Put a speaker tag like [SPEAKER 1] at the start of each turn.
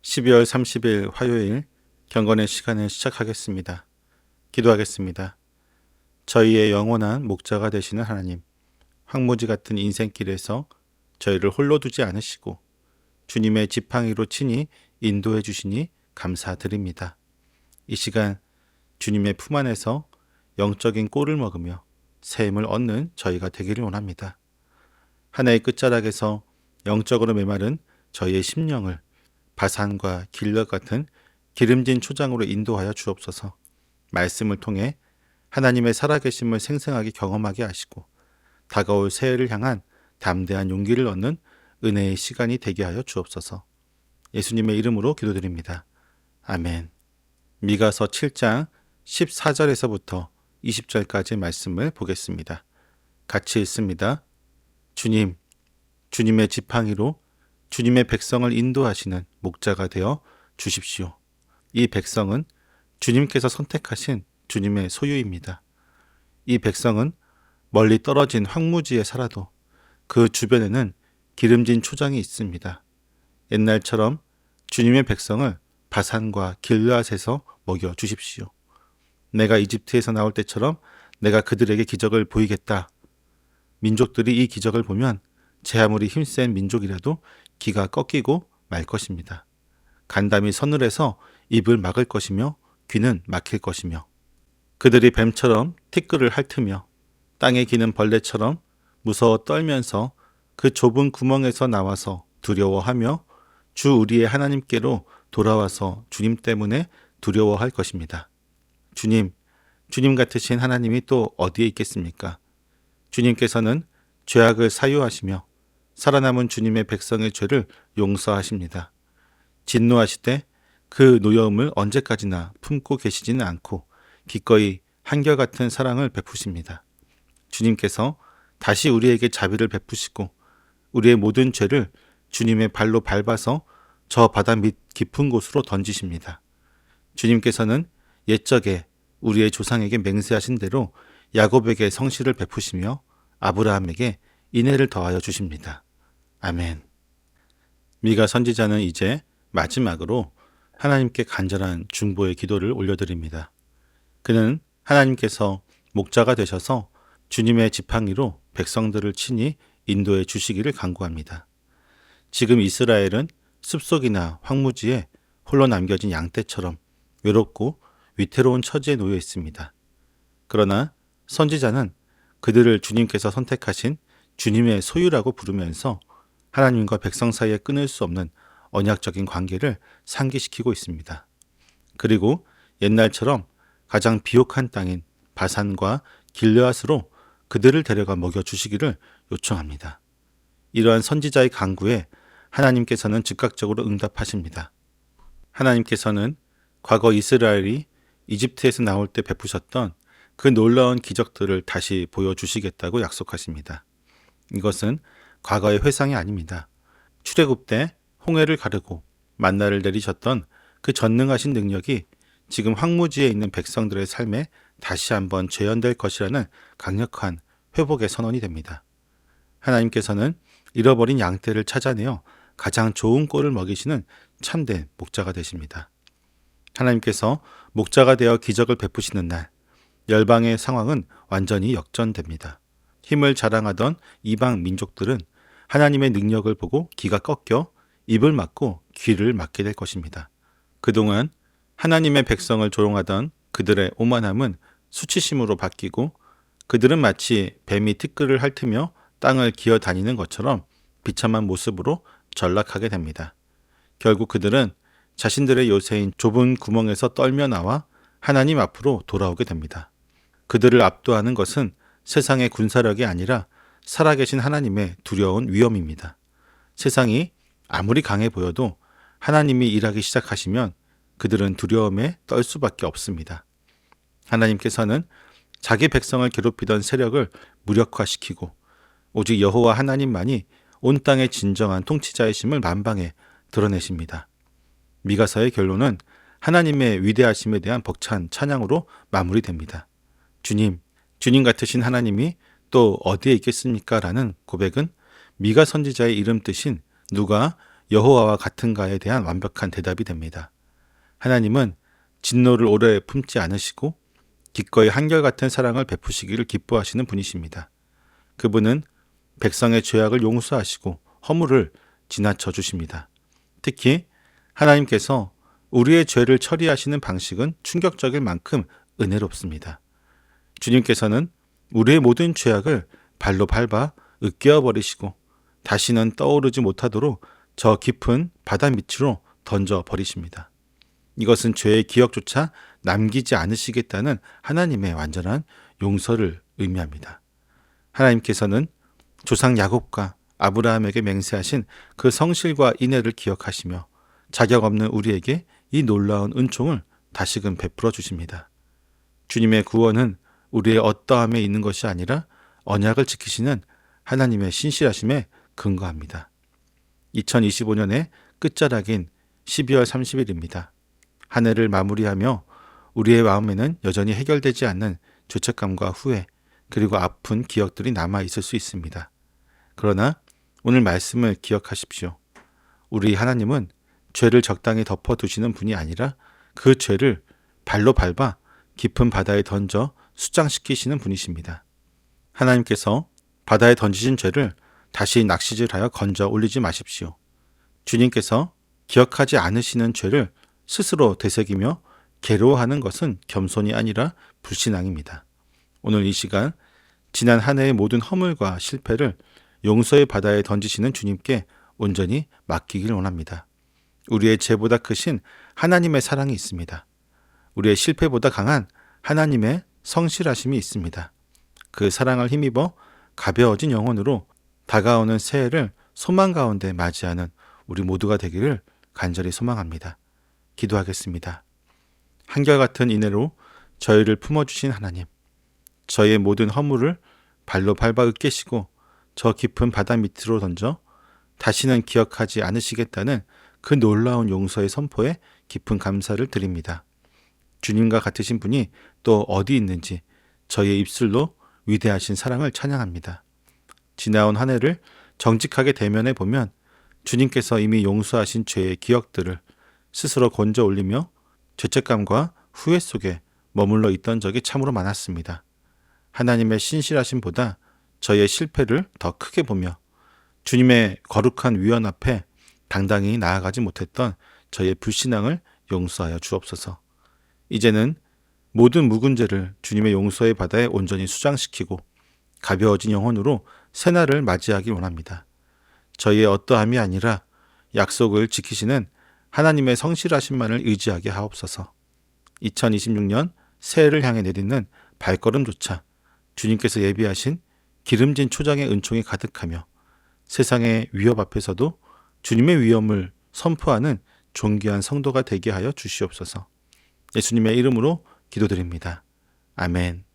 [SPEAKER 1] 12월 30일 화요일 경건의 시간을 시작하겠습니다. 기도하겠습니다. 저희의 영원한 목자가 되시는 하나님, 황무지 같은 인생길에서 저희를 홀로 두지 않으시고 주님의 지팡이로 친히 인도해 주시니 감사드립니다. 이 시간 주님의 품 안에서 영적인 꼴을 먹으며 새 힘을 얻는 저희가 되기를 원합니다. 한 해의 끝자락에서 영적으로 메마른 저희의 심령을 바산과 길러 같은 기름진 초장으로 인도하여 주옵소서. 말씀을 통해 하나님의 살아계심을 생생하게 경험하게 하시고 다가올 새해를 향한 담대한 용기를 얻는 은혜의 시간이 되게 하여 주옵소서. 예수님의 이름으로 기도드립니다. 아멘. 미가서 7장 14절에서부터 20절까지의 말씀을 보겠습니다. 같이 읽습니다. 주님, 주님의 지팡이로 주님의 백성을 인도하시는 목자가 되어 주십시오. 이 백성은 주님께서 선택하신 주님의 소유입니다. 이 백성은 멀리 떨어진 황무지에 살아도 그 주변에는 기름진 초장이 있습니다. 옛날처럼 주님의 백성을 바산과 길르앗에서 먹여 주십시오. 내가 이집트에서 나올 때처럼 내가 그들에게 기적을 보이겠다. 민족들이 이 기적을 보면 제 아무리 힘센 민족이라도 기가 꺾이고 말 것입니다. 간담이 서늘해서 입을 막을 것이며 귀는 막힐 것이며 그들이 뱀처럼 티끌을 핥으며 땅에 기는 벌레처럼 무서워 떨면서 그 좁은 구멍에서 나와서 두려워하며 주 우리의 하나님께로 돌아와서 주님 때문에 두려워할 것입니다. 주님 같으신 하나님이 또 어디에 있겠습니까? 주님께서는 죄악을 사유하시며 살아남은 주님의 백성의 죄를 용서하십니다. 진노하시되 그 노여움을 언제까지나 품고 계시지는 않고 기꺼이 한결같은 사랑을 베푸십니다. 주님께서 다시 우리에게 자비를 베푸시고 우리의 모든 죄를 주님의 발로 밟아서 저 바다 밑 깊은 곳으로 던지십니다. 주님께서는 옛적에 우리의 조상에게 맹세하신 대로 야곱에게 성실을 베푸시며 아브라함에게 인애를 더하여 주십니다. 아멘. 미가 선지자는 이제 마지막으로 하나님께 간절한 중보의 기도를 올려드립니다. 그는 하나님께서 목자가 되셔서 주님의 지팡이로 백성들을 친히 인도해 주시기를 간구합니다. 지금 이스라엘은 숲속이나 황무지에 홀로 남겨진 양떼처럼 외롭고 위태로운 처지에 놓여 있습니다. 그러나 선지자는 그들을 주님께서 선택하신 주님의 소유라고 부르면서 하나님과 백성 사이에 끊을 수 없는 언약적인 관계를 상기시키고 있습니다. 그리고 옛날처럼 가장 비옥한 땅인 바산과 길르앗으로 그들을 데려가 먹여주시기를 요청합니다. 이러한 선지자의 간구에 하나님께서는 즉각적으로 응답하십니다. 하나님께서는 과거 이스라엘이 이집트에서 나올 때 베푸셨던 그 놀라운 기적들을 다시 보여주시겠다고 약속하십니다. 이것은 과거의 회상이 아닙니다. 출애굽 때 홍해를 가르고 만나를 내리셨던 그 전능하신 능력이 지금 황무지에 있는 백성들의 삶에 다시 한번 재현될 것이라는 강력한 회복의 선언이 됩니다. 하나님께서는 잃어버린 양떼를 찾아내어 가장 좋은 꼴을 먹이시는 참된 목자가 되십니다. 하나님께서 목자가 되어 기적을 베푸시는 날, 열방의 상황은 완전히 역전됩니다. 힘을 자랑하던 이방 민족들은 하나님의 능력을 보고 기가 꺾여 입을 막고 귀를 막게 될 것입니다. 그동안 하나님의 백성을 조롱하던 그들의 오만함은 수치심으로 바뀌고 그들은 마치 뱀이 티끌을 핥으며 땅을 기어다니는 것처럼 비참한 모습으로 전락하게 됩니다. 결국 그들은 자신들의 요새인 좁은 구멍에서 떨며 나와 하나님 앞으로 돌아오게 됩니다. 그들을 압도하는 것은 세상의 군사력이 아니라 살아계신 하나님의 두려운 위엄입니다. 세상이 아무리 강해 보여도 하나님이 일하기 시작하시면 그들은 두려움에 떨 수밖에 없습니다. 하나님께서는 자기 백성을 괴롭히던 세력을 무력화시키고 오직 여호와 하나님만이 온 땅의 진정한 통치자이심을 만방에 드러내십니다. 미가서의 결론은 하나님의 위대하심에 대한 벅찬 찬양으로 마무리됩니다. 주님 같으신 하나님이 또 어디에 있겠습니까? 라는 고백은 미가 선지자의 이름 뜻인 누가 여호와와 같은가에 대한 완벽한 대답이 됩니다. 하나님은 진노를 오래 품지 않으시고 기꺼이 한결같은 사랑을 베푸시기를 기뻐하시는 분이십니다. 그분은 백성의 죄악을 용서하시고 허물을 지나쳐 주십니다. 특히 하나님께서 우리의 죄를 처리하시는 방식은 충격적일 만큼 은혜롭습니다. 주님께서는 우리의 모든 죄악을 발로 밟아 으깨어 버리시고 다시는 떠오르지 못하도록 저 깊은 바다 밑으로 던져 버리십니다. 이것은 죄의 기억조차 남기지 않으시겠다는 하나님의 완전한 용서를 의미합니다. 하나님께서는 조상 야곱과 아브라함에게 맹세하신 그 성실과 인애를 기억하시며 자격 없는 우리에게 이 놀라운 은총을 다시금 베풀어 주십니다. 주님의 구원은 우리의 어떠함에 있는 것이 아니라 언약을 지키시는 하나님의 신실하심에 근거합니다. 2025년의 끝자락인 12월 30일입니다. 한 해를 마무리하며 우리의 마음에는 여전히 해결되지 않는 죄책감과 후회, 그리고 아픈 기억들이 남아 있을 수 있습니다. 그러나 오늘 말씀을 기억하십시오. 우리 하나님은 죄를 적당히 덮어두시는 분이 아니라 그 죄를 발로 밟아 깊은 바다에 던져 수장시키시는 분이십니다. 하나님께서 바다에 던지신 죄를 다시 낚시질하여 건져 올리지 마십시오. 주님께서 기억하지 않으시는 죄를 스스로 되새기며 괴로워하는 것은 겸손이 아니라 불신앙입니다. 오늘 이 시간 지난 한 해의 모든 허물과 실패를 용서의 바다에 던지시는 주님께 온전히 맡기길 원합니다. 우리의 죄보다 크신 하나님의 사랑이 있습니다. 우리의 실패보다 강한 하나님의 성실하심이 있습니다. 그 사랑을 힘입어 가벼워진 영혼으로 다가오는 새해를 소망 가운데 맞이하는 우리 모두가 되기를 간절히 소망합니다. 기도하겠습니다. 한결같은 인애로 저희를 품어주신 하나님, 저희의 모든 허물을 발로 밟아 으깨시고 저 깊은 바다 밑으로 던져 다시는 기억하지 않으시겠다는 그 놀라운 용서의 선포에 깊은 감사를 드립니다. 주님과 같으신 분이 또 어디 있는지 저희의 입술로 위대하신 사랑을 찬양합니다. 지나온 한 해를 정직하게 대면해 보면 주님께서 이미 용서하신 죄의 기억들을 스스로 건져 올리며 죄책감과 후회 속에 머물러 있던 적이 참으로 많았습니다. 하나님의 신실하심보다 저희의 실패를 더 크게 보며 주님의 거룩한 위엄 앞에 당당히 나아가지 못했던 저희의 불신앙을 용서하여 주옵소서. 이제는 모든 묵은 죄를 주님의 용서의 바다에 온전히 수장시키고 가벼워진 영혼으로 새날을 맞이하기 원합니다. 저희의 어떠함이 아니라 약속을 지키시는 하나님의 성실하심만을 의지하게 하옵소서. 2026년 새해를 향해 내딛는 발걸음조차 주님께서 예비하신 기름진 초장의 은총이 가득하며 세상의 위협 앞에서도 주님의 위엄을 선포하는 존귀한 성도가 되게 하여 주시옵소서. 예수님의 이름으로 기도드립니다. 아멘.